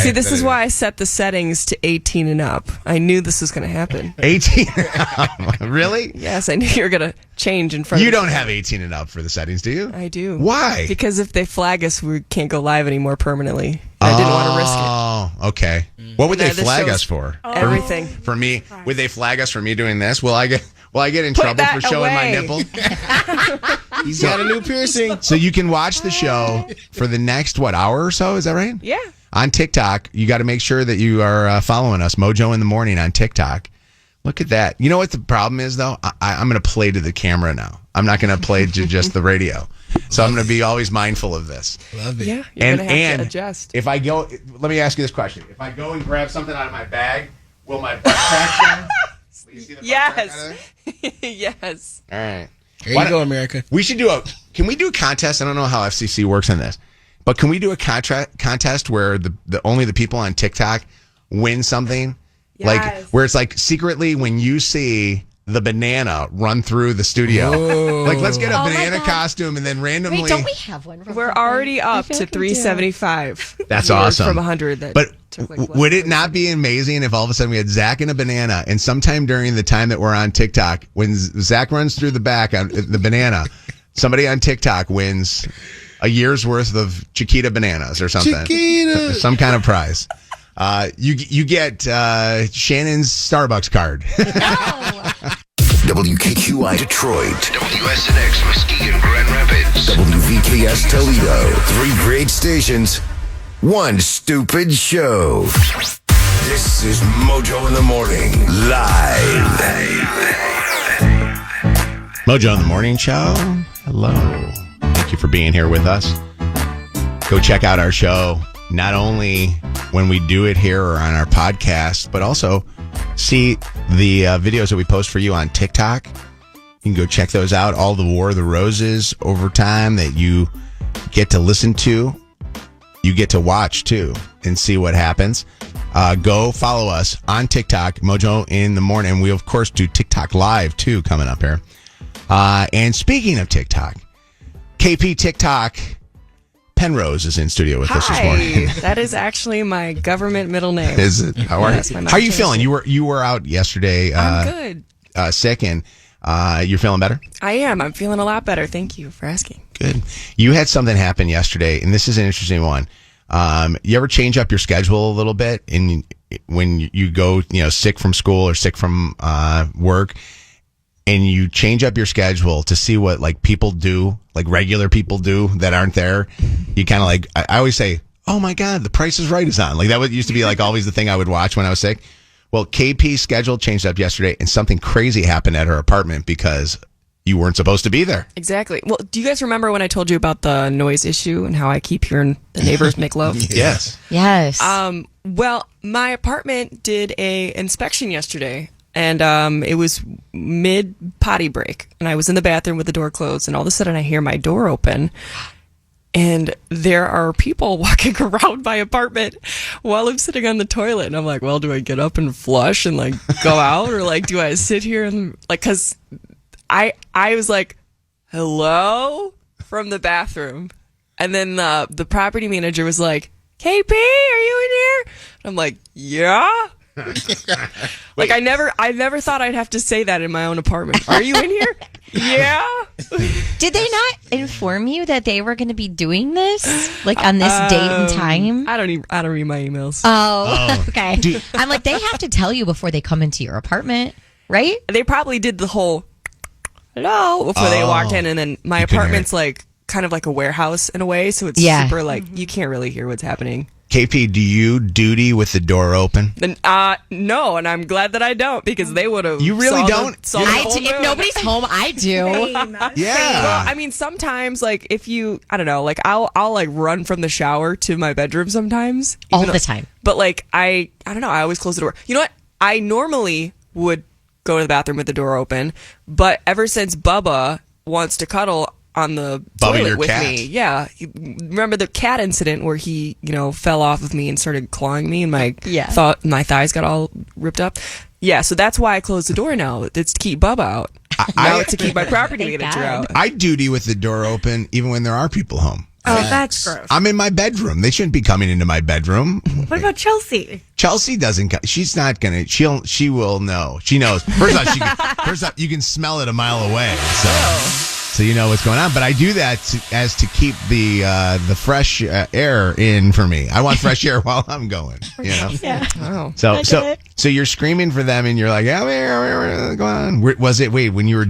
See, this is why I set the settings to 18 and up. I knew this was going to happen. 18? Really? Yes, I knew you were going to change in front of You don't have 18 and up for the settings, do you? I do. Why? Because if they flag us, we can't go live anymore permanently. I didn't want to risk it. Oh, okay. What would they flag us for? Everything. For me? Would they flag us for me doing this? Will I get in trouble for showing my nipple? He's got a new piercing. So you can watch the show for the next, hour or so? Is that right? Yeah. On TikTok, you got to make sure that you are following us, Mojo in the Morning on TikTok. Look at that. You know what the problem is, though? I'm going to play to the camera now. I'm not going to play to just the radio. So I'm going to be always mindful of this. Love it. Yeah, you're going to have to adjust. If I go, let me ask you this question. If I go and grab something out of my bag, will my butt crack down? Yes. Yes. All right. Here you go, America. Can we do a contest? I don't know how FCC works on this, but can we do a contest where only the people on TikTok win something? Yes. Like where it's like secretly when you see the banana run through the studio. Oh. Like let's get a banana costume and then randomly. Wait, don't we have one? We're already up to 375. That's awesome. From 100. But would it not be amazing if all of a sudden we had Zach and a banana, and sometime during the time that we're on TikTok, when Zach runs through the back on the banana, somebody on TikTok wins a year's worth of Chiquita bananas or something. Chiquita. Some kind of prize. You get Shannon's Starbucks card. WKQI Detroit, WSNX Muskegon Grand Rapids, WVKS Toledo. 3 great stations, 1 stupid show. This is Mojo in the Morning, live. Mojo in the Morning Show. Hello. Thank you for being here with us. Go check out our show, not only when we do it here or on our podcast, but also see the videos that we post for you on TikTok. You can go check those out. All the War of the Roses over time that you get to listen to. You get to watch, too, and see what happens. Go follow us on TikTok, Mojo in the Morning. We, of course, do TikTok Live, too, coming up here. And speaking of TikTok, KP TikTok Penrose is in studio with us this morning. That is actually my government middle name. Is it? How are you? How are you feeling? You were out yesterday. I'm good. Sick, and you're feeling better? I am. I'm feeling a lot better. Thank you for asking. Good. You had something happen yesterday, and this is an interesting one. You ever change up your schedule a little bit, and when you go, sick from school or sick from work, and you change up your schedule to see what like people do, like regular people do that aren't there, you kind of like, I always say, oh my God, The Price is Right is on. Like that used to be like always the thing I would watch when I was sick. Well, KP's schedule changed up yesterday and something crazy happened at her apartment because you weren't supposed to be there. Exactly. Well, do you guys remember when I told you about the noise issue and how I keep hearing the neighbors make love? Yes. Yes. Well, my apartment did a inspection yesterday. And it was mid potty break, and I was in the bathroom with the door closed, and all of a sudden I hear my door open, and there are people walking around my apartment while I'm sitting on the toilet. And I'm like, well, do I get up and flush and like go out, or like do I sit here and like, because I was like, hello from the bathroom, and then the property manager was like, KP, are you in here? And I'm like, yeah. Like I never thought I'd have to say that in my own apartment. Are you in here? Yeah. Did they not inform you that they were going to be doing this, like on this date and time? I don't read my emails. Oh. Okay. I'm like, they have to tell you before they come into your apartment, right? They probably did the whole hello before they walked in, and then my apartment's like kind of like a warehouse in a way, so it's super like you can't really hear what's happening. KP, do you duty with the door open? No, and I'm glad that I don't, because they would have. You really don't? If nobody's home, I do. Yeah. Well, I mean, sometimes, like, if you, I don't know, like, I'll like run from the shower to my bedroom sometimes. All the time. But, like, I don't know, I always close the door. You know what? I normally would go to the bathroom with the door open, but ever since Bubba wants to cuddle on the toilet with me. Yeah. Remember the cat incident where he, fell off of me and started clawing me and my thighs got all ripped up? Yeah, so that's why I closed the door now. It's to keep Bubba out. Now it's to keep my property manager out. I duty with the door open even when there are people home. Oh, that's gross. I'm in my bedroom. They shouldn't be coming into my bedroom. What about Chelsea? Chelsea doesn't. She's not gonna. She will know. She knows. First off, you can smell it a mile away. So you know what's going on. But I do that as to keep the fresh air in for me. I want fresh air while I'm going. You know. Yeah. Oh. So you're screaming for them, and you're like, yeah, go on. Was it? Wait, when you were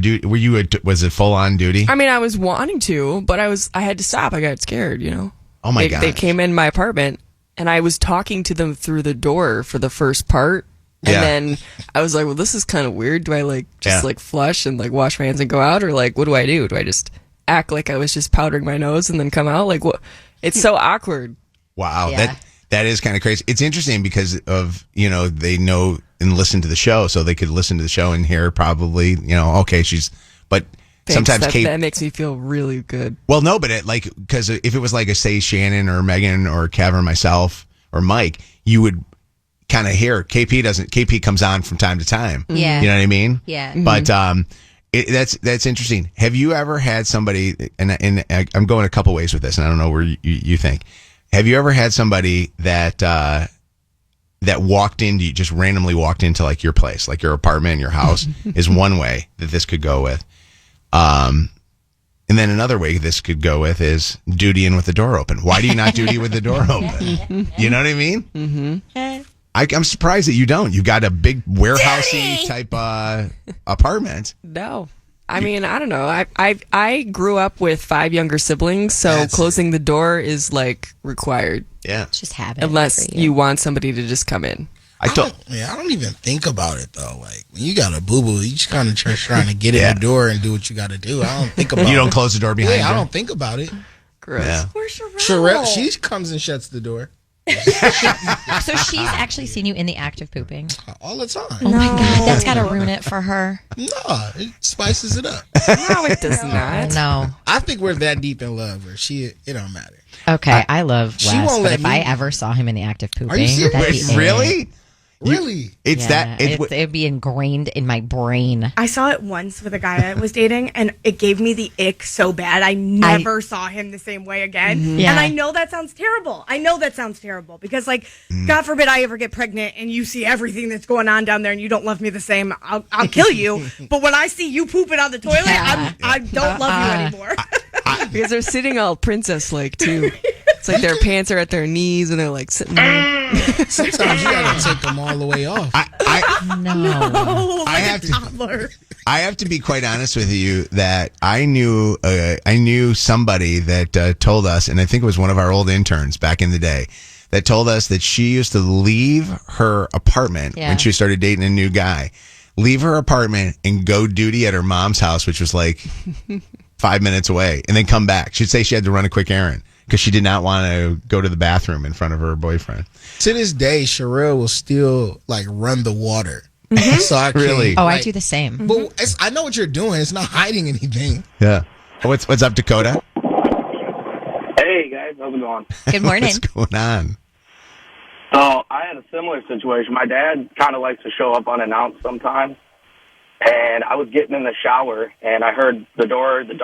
was it full on duty? I mean, I was wanting to, but I had to stop. I got scared, you know. Oh my god! They came in my apartment, and I was talking to them through the door for the first part. And then I was like, well, this is kind of weird. Do I just flush and wash my hands and go out? Or what do I do? Do I just act like I was just powdering my nose and then come out? What? It's so awkward. Wow. Yeah. That is kind of crazy. It's interesting because of, they know and listen to the show. So they could listen to the show and hear probably, okay, but Thanks. Sometimes that makes me feel really good. Well, no, but because if it was say Shannon or Megan or Kev or myself or Mike, you would kind of hear. KP comes on from time to time. Yeah. You know what I mean? Yeah. But that's interesting. Have you ever had somebody, and I'm going a couple ways with this, and I don't know where you think. Have you ever had somebody that walked into, just randomly walked into your place, your apartment, your house is one way that this could go with. And then another way this could go with is dutying with the door open. Why do you not duty with the door open? You know what I mean? Mm-hmm. I'm surprised that you don't. You've got a big warehousey type apartment. No. I mean, I don't know. I grew up with 5 younger siblings, so closing the door is required. Yeah. It's just habit. Unless you want somebody to just come in. I don't even think about it though. When you got a boo boo, you just kind of trying to get in the door and do what you got to do. I don't think about it. You don't close the door behind you? I don't think about it. Gross. Yeah. Where's Sherelle? She comes and shuts the door. So she's actually seen you in the act of pooping all the time. Oh my god, that's gotta ruin it for her. No, it spices it up. No, it does not. No, I think we're that deep in love where it don't matter. Okay, I love Wes, she won't but let if me- I ever saw him in the act of pooping, Are you serious? that'd be it. Really? Really? It'd be ingrained in my brain. I saw it once with a guy I was dating, and it gave me the ick so bad. I never saw him the same way again. Mm-hmm. Yeah. And I know that sounds terrible. Because, God forbid I ever get pregnant and you see everything that's going on down there and you don't love me the same, I'll kill you. But when I see you pooping on the toilet, I don't love you anymore. Because they're sitting all princess-like, too. It's their pants are at their knees and they're sitting there. Sometimes you gotta take them all the way off. No, I have to be quite honest with you that I knew somebody that told us, and I think it was one of our old interns back in the day, that told us that she used to leave her apartment when she started dating a new guy, leave her apartment and go duty at her mom's house, which was 5 minutes away, and then come back. She'd say she had to run a quick errand because she did not want to go to the bathroom in front of her boyfriend. To this day, Sherelle will still run the water. So I can't, Really? I do the same. But I know what you're doing. It's not hiding anything. Yeah. What's up, Dakota? Hey guys, how's it going? Good morning. What's going on? So I had a similar situation. My dad kind of likes to show up unannounced sometimes, and I was getting in the shower and I heard the dog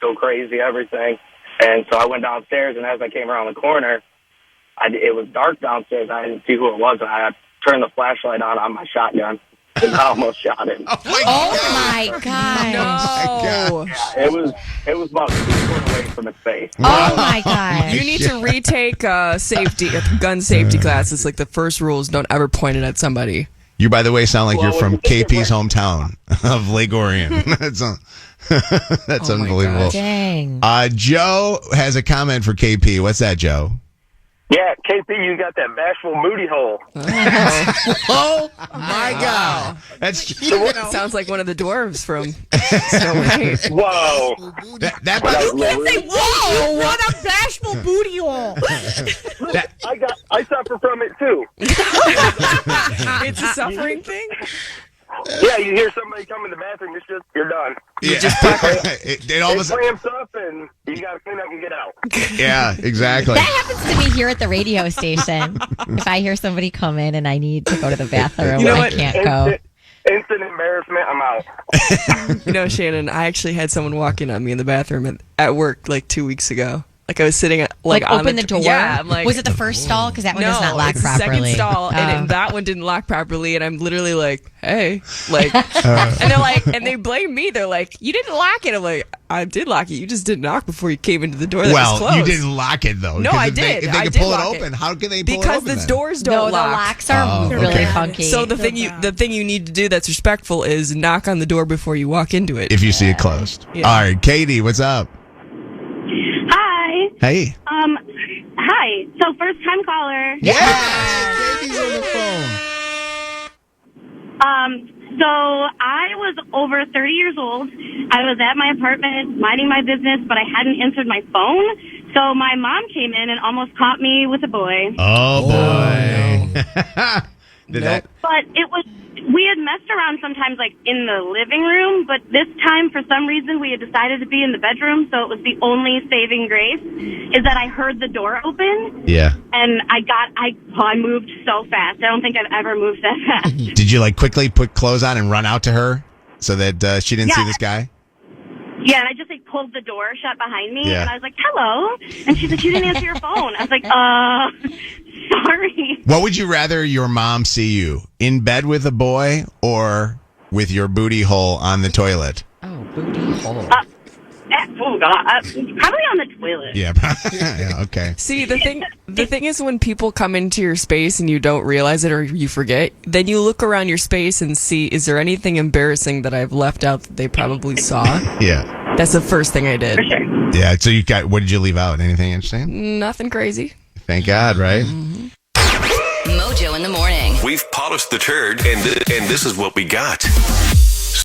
go crazy, everything, and so I went downstairs. And as I came around the corner, it was dark downstairs. I didn't see who it was. I turned the flashlight on my shotgun, and I almost shot him. Oh my god! No. Yeah, it was about 2 foot away from his face. Oh my god! You need to retake gun safety class. It's the first rule is don't ever point it at somebody. You, by the way, sound like you're from KP's hometown of Lake Orion. That's unbelievable. Dang. Joe has a comment for KP. What's that, Joe? Yeah, KP, you got that bashful moody hole. Oh my God! That's Sounds like one of the dwarves from Snow White. Whoa. Whoa, what a bashful booty hole. I suffer from it too. It's a suffering thing? Yeah, you hear somebody come in the bathroom, you're done. Yeah. It It almost. clamps up and you got to clean up and get out. Yeah, exactly. That happens to me here at the radio station. If I hear somebody come in and I need to go to the bathroom, You know I what? can't go. Instant embarrassment, I'm out. Shannon, I actually had someone walk in on me in the bathroom at work 2 weeks ago. Like I was sitting Like on open the door. Yeah, I'm like, was it the first stall? Because that one no, does not lock it's properly. the second stall, and that one didn't lock properly. And I'm literally like, hey, like, and they're like, and they blame me. They're like, you didn't lock it. I'm like, I did lock it. You just didn't knock before you came into the door. That was closed. You didn't lock it though. No, 'cause I if did. If they I could did pull it lock open, it. how can they pull it Because open? the doors don't No, lock. the locks are really okay. funky. So the thing you need to do that's respectful is knock on the door before you walk into it. If you see it closed. Yeah. All right, Katie, what's up? Hi. Hey. Hi. So first time caller. Yeah. Katie's on the phone. So I was over 30 years old. I was at my apartment minding my business, but I hadn't answered my phone. So my mom came in and almost caught me with a boy. Oh boy. But we had messed around sometimes like in the living room, but this time for some reason we had decided to be in the bedroom, so it was the only saving grace is that I heard the door open. Yeah. And I moved so fast. I don't think I've ever moved that fast. Did you like quickly put clothes on and run out to her so that she didn't see this guy? Yeah, and I just like pulled the door shut behind me, Yeah. and I was like, "Hello," and she's like, "You didn't answer your phone." I was like, sorry." What would you rather your mom see you in bed with a boy or with your booty hole on the toilet? Oh, booty hole. Oh God, probably on the toilet. Yeah. Yeah, okay. See, the thing is when people come into your space and you don't realize it or you forget, then you look around your space and see, is there anything embarrassing that I've left out that they probably saw? Yeah. That's the first thing I did. For sure. Yeah. So what did you leave out? Anything interesting? Nothing crazy. Thank God, right? Mojo in the morning. We've polished the turd, and this is what we got.